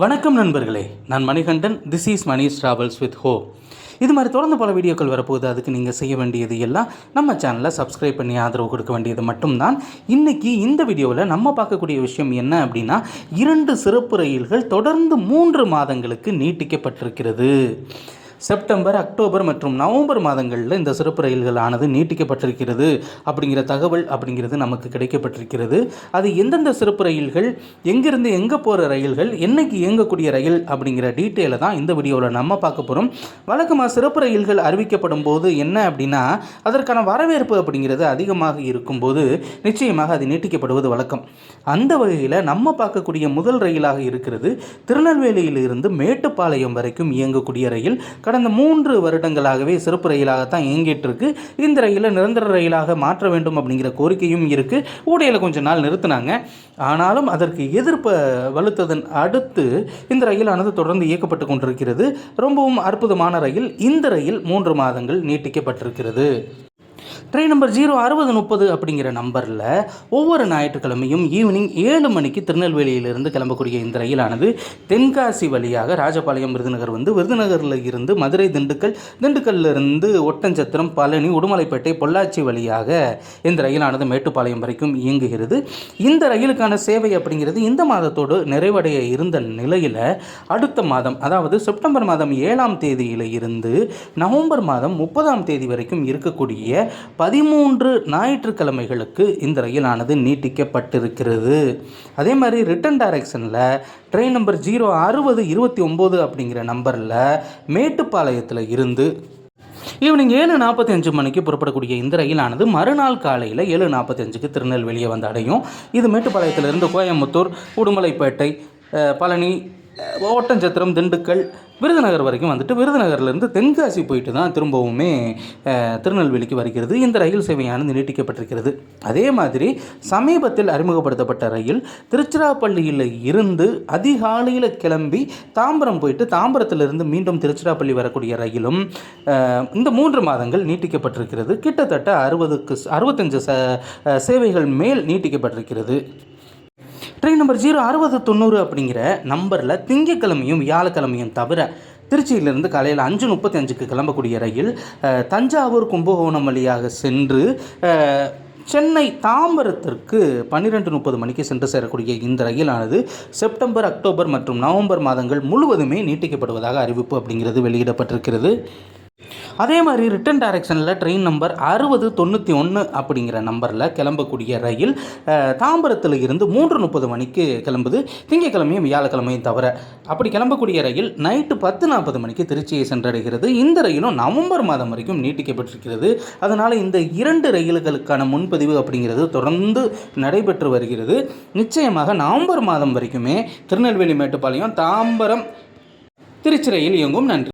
வணக்கம் நண்பர்களே, நான் Manikandan. This is Mani's travels with ஹோ. இது மாதிரி தொடர்ந்து பல வீடியோக்கள் வரப்போகுது. அதுக்கு நீங்கள் செய்ய வேண்டியது எல்லாம் நம்ம சேனலை சப்ஸ்கிரைப் பண்ணி ஆதரவு கொடுக்க வேண்டியது மட்டும்தான். இன்றைக்கி இந்த வீடியோவில் நம்ம பார்க்கக்கூடிய விஷயம் என்ன அப்படின்னா, 2 சிறப்பு ரயில்கள் தொடர்ந்து 3 மாதங்களுக்கு நீட்டிக்கப்பட்டிருக்கிறது. செப்டம்பர், அக்டோபர் மற்றும் நவம்பர் மாதங்களில் இந்த சிறப்பு ரயில்கள் ஆனது நீட்டிக்கப்பட்டிருக்கிறது அப்படிங்கிற தகவல் அப்படிங்கிறது நமக்கு கிடைக்கப்பட்டிருக்கிறது. அது எந்தெந்த சிறப்பு ரயில்கள், எங்கிருந்து எங்கே போகிற ரயில்கள், என்னைக்கு இயங்கக்கூடிய ரயில் அப்படிங்கிற டீட்டெயிலை தான் இந்த வீடியோவில் நம்ம பார்க்க போகிறோம். வழக்கமாக சிறப்பு ரயில்கள் அறிவிக்கப்படும் போது என்ன அப்படின்னா, அதற்கான வரவேற்பு அப்படிங்கிறது அதிகமாக இருக்கும்போது நிச்சயமாக அது நீட்டிக்கப்படுவது வழக்கம். அந்த வகையில் நம்ம பார்க்கக்கூடிய முதல் ரயிலாக இருக்கிறது திருநெல்வேலியிலிருந்து மேட்டுப்பாளையம் வரைக்கும் இயங்கக்கூடிய ரயில். கடந்த 3 வருடங்களாகவே சிறப்பு ரயிலாகத்தான் இயங்கிட்டு இருக்கு. இந்த ரயிலை நிரந்தர ரயிலாக மாற்ற வேண்டும் அப்படிங்கிற கோரிக்கையும் இருக்கு. ஊடையில் கொஞ்ச நாள் நிறுத்தினாங்க. ஆனாலும் அதற்கு எதிர்ப்பை வலுத்ததன் அடுத்து இந்த ரயிலானது தொடர்ந்து இயக்கப்பட்டு கொண்டிருக்கிறது. ரொம்பவும் அற்புதமான ரயில். இந்த ரயில் 3 மாதங்கள் நீட்டிக்கப்பட்டிருக்கிறது. ட்ரெயின் நம்பர் 06030 அப்படிங்கிற நம்பரில் ஒவ்வொரு ஞாயிற்றுக்கிழமையும் ஈவினிங் 7 மணிக்கு திருநெல்வேலியிலிருந்து கிளம்பக்கூடிய இந்த ரயிலானது தென்காசி வழியாக ராஜபாளையம், விருதுநகர் விருதுநகரில் இருந்து மதுரை, திண்டுக்கல்லிருந்து ஒட்டஞ்சத்திரம், பழனி, உடுமலைப்பேட்டை, பொள்ளாச்சி வழியாக இந்த ரயிலானது மேட்டுப்பாளையம் வரைக்கும் இயங்குகிறது. இந்த ரயிலுக்கான சேவை அப்படிங்கிறது இந்த மாதத்தோடு நிறைவடைய இருந்த நிலையில் அடுத்த மாதம், அதாவது செப்டம்பர் மாதம் 7ஆம் தேதியில் இருந்து நவம்பர் மாதம் 30ஆம் தேதி வரைக்கும் இருக்கக்கூடிய 13 ஞாயிற்றுக்கிழமைகளுக்கு இந்த ரயிலானது நீட்டிக்கப்பட்டிருக்கிறது. அதே மாதிரி ரிட்டன் டைரக்ஷனில் ட்ரெயின் நம்பர் 06029 அப்படிங்கிற நம்பரில் மேட்டுப்பாளையத்தில் இருந்து ஈவினிங் 7:45 மணிக்கு புறப்படக்கூடிய இந்த ரயிலானது மறுநாள் காலையில் 7:45க்கு திருநெல்வேலியை வந்து அடையும். இது மேட்டுப்பாளையத்திலிருந்து கோயம்புத்தூர், உடுமலைப்பேட்டை, பழனி, ஒட்டஞ்சத்திரம், திண்டுக்கல், விருதுநகர் வரைக்கும் வந்துட்டு விருதுநகர்லேருந்து தென்காசி போயிட்டு தான் திரும்பவுமே திருநெல்வேலிக்கு வருகிறது. இந்த ரயில் சேவையானது நீட்டிக்கப்பட்டிருக்கிறது. அதே மாதிரி சமீபத்தில் அறிமுகப்படுத்தப்பட்ட ரயில் திருச்சிராப்பள்ளியில் இருந்து அதிகாலையில் கிளம்பி தாம்பரம் போயிட்டு தாம்பரத்திலிருந்து மீண்டும் திருச்சிராப்பள்ளி வரக்கூடிய ரயிலும் இந்த 3 மாதங்கள் நீட்டிக்கப்பட்டிருக்கிறது. கிட்டத்தட்ட 65 சேவைகள் மேல் நீட்டிக்கப்பட்டிருக்கிறது. ட்ரெயின் நம்பர் 06090 அப்படிங்கிற நம்பரில் திங்கட்கிழமையும் வியாழக்கிழமையும் தவிர திருச்சியிலிருந்து காலையில் 5:35க்கு கிளம்பக்கூடிய ரயில் தஞ்சாவூர், கும்பகோணம் வழியாக சென்று சென்னை தாம்பரத்திற்கு 12:30 மணிக்கு சென்று சேரக்கூடிய இந்த ரயிலானது செப்டம்பர், அக்டோபர் மற்றும் நவம்பர் மாதங்கள் முழுவதுமே நீட்டிக்கப்படுவதாக அறிவிப்பு அப்படிங்கிறது வெளியிடப்பட்டிருக்கிறது. அதே மாதிரி ரிட்டன் டைரக்ஷனில் ட்ரெயின் நம்பர் 6091 அப்படிங்கிற நம்பரில் கிளம்பக்கூடிய ரயில் தாம்பரத்தில் இருந்து 3:30 மணிக்கு கிளம்புது. திங்கட்கிழமையும் வியாழக்கிழமையும் தவிர அப்படி கிளம்பக்கூடிய ரயில் நைட்டு 10:40 மணிக்கு திருச்சியை சென்றடைகிறது. இந்த ரயிலும் நவம்பர் மாதம் வரைக்கும் நீட்டிக்கப்பட்டிருக்கிறது. அதனால் இந்த 2 ரயில்களுக்கான முன்பதிவு அப்படிங்கிறது தொடர்ந்து நடைபெற்று வருகிறது. நிச்சயமாக நவம்பர் மாதம் வரைக்குமே திருநெல்வேலி, மேட்டுப்பாளையம், தாம்பரம், திருச்சி ரயில் இயங்கும். நன்றி.